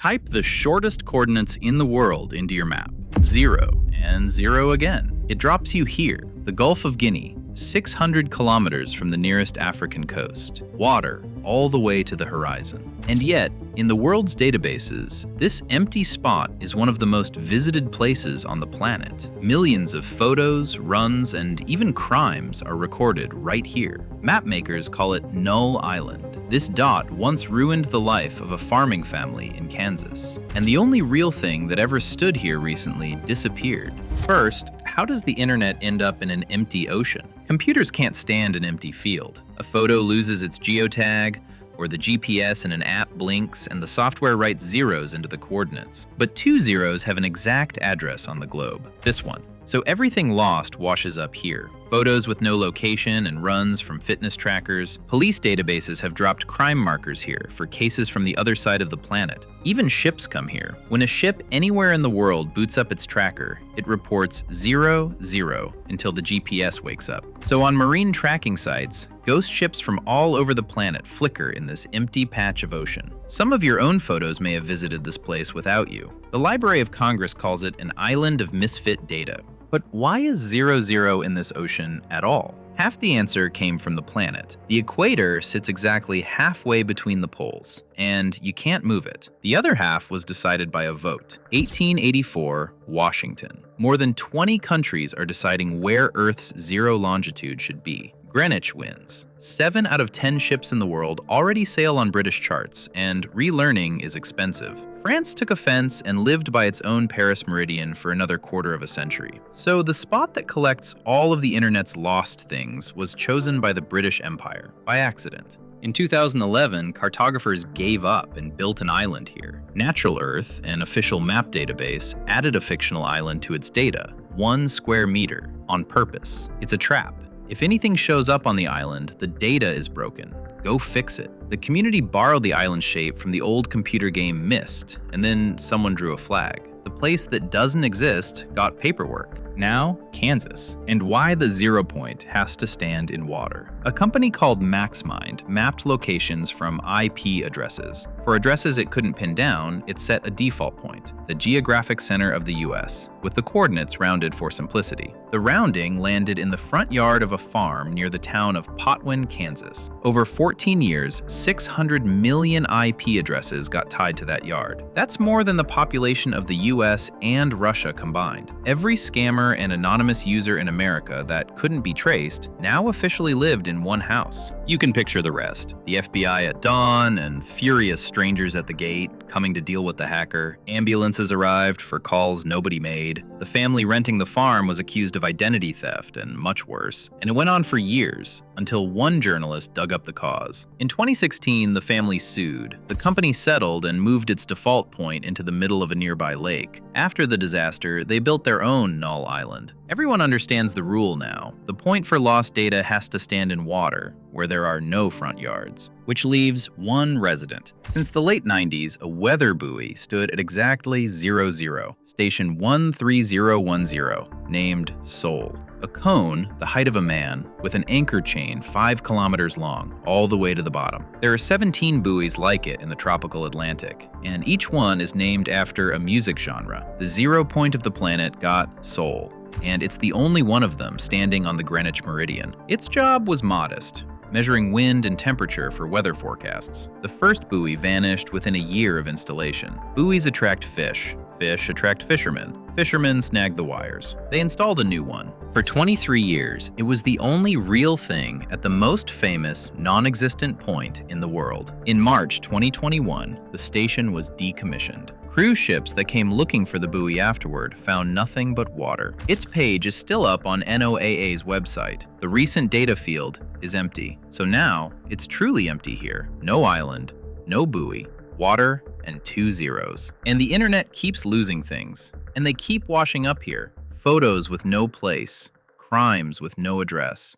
Type the shortest coordinates in the world into your map. 0 and 0 again. It drops you here, the Gulf of Guinea, 600 kilometers from the nearest African coast. Water all the way to the horizon. And yet, in the world's databases, this empty spot is one of the most visited places on the planet. Millions of photos, runs, and even crimes are recorded right here. Mapmakers call it Null Island. This dot once ruined the life of a farming family in Kansas. And the only real thing that ever stood here recently disappeared. First, how does the internet end up in an empty ocean? Computers can't stand an empty field. A photo loses its geotag, or the GPS in an app blinks and the software writes zeros into the coordinates. But 2 zeros have an exact address on the globe, this one. So everything lost washes up here. Photos with no location and runs from fitness trackers. Police databases have dropped crime markers here for cases from the other side of the planet. Even ships come here. When a ship anywhere in the world boots up its tracker, it reports 0, 0 until the GPS wakes up. So on marine tracking sites, ghost ships from all over the planet flicker in this empty patch of ocean. Some of your own photos may have visited this place without you. The Library of Congress calls it an island of misfit data. But why is 0, 0 in this ocean at all? Half the answer came from the planet. The equator sits exactly halfway between the poles, and you can't move it. The other half was decided by a vote. 1884, Washington. More than 20 countries are deciding where Earth's zero longitude should be. Greenwich wins. 7 out of 10 ships in the world already sail on British charts, and relearning is expensive. France took offense and lived by its own Paris meridian for another quarter of a century. So the spot that collects all of the internet's lost things was chosen by the British Empire, by accident. In 2011, cartographers gave up and built an island here. Natural Earth, an official map database, added a fictional island to its data, 1 square meter, on purpose. It's a trap. If anything shows up on the island, the data is broken. Go fix it. The community borrowed the island shape from the old computer game Myst, and then someone drew a flag. The place that doesn't exist got paperwork. Now, Kansas. And why the 0 point has to stand in water. A company called MaxMind mapped locations from IP addresses. For addresses it couldn't pin down, it set a default point, the geographic center of the US, with the coordinates rounded for simplicity. The rounding landed in the front yard of a farm near the town of Potwin, Kansas. Over 14 years, 600 million IP addresses got tied to that yard. That's more than the population of the US and Russia combined. Every scammer and anonymous user in America that couldn't be traced now officially lived in one house. You can picture the rest. The FBI at dawn and furious strangers at the gate coming to deal with the hacker. Ambulances arrived for calls nobody made. The family renting the farm was accused of identity theft and much worse. And it went on for years until one journalist dug up the cause. In 2016, the family sued. The company settled and moved its default point into the middle of a nearby lake. After the disaster, they built their own Null Island. Everyone understands the rule now. The point for lost data has to stand in water, where there are no front yards, which leaves one resident. Since the late 90s, a weather buoy stood at exactly 00, station 13010, named Soul. A cone, the height of a man, with an anchor chain 5 kilometers long, all the way to the bottom. There are 17 buoys like it in the tropical Atlantic, and each one is named after a music genre. The 0 point of the planet got Soul, and it's the only one of them standing on the Greenwich meridian. Its job was modest, measuring wind and temperature for weather forecasts. The first buoy vanished within a year of installation. Buoys attract fish. Fish attract fishermen. Fishermen snag the wires. They installed a new one. For 23 years, it was the only real thing at the most famous, non-existent point in the world. In March 2021, the station was decommissioned. Cruise ships that came looking for the buoy afterward found nothing but water. Its page is still up on NOAA's website. The recent data field is empty. So now, it's truly empty here. No island, no buoy, water, and 2 zeros. And the internet keeps losing things. And they keep washing up here. Photos with no place, crimes with no address.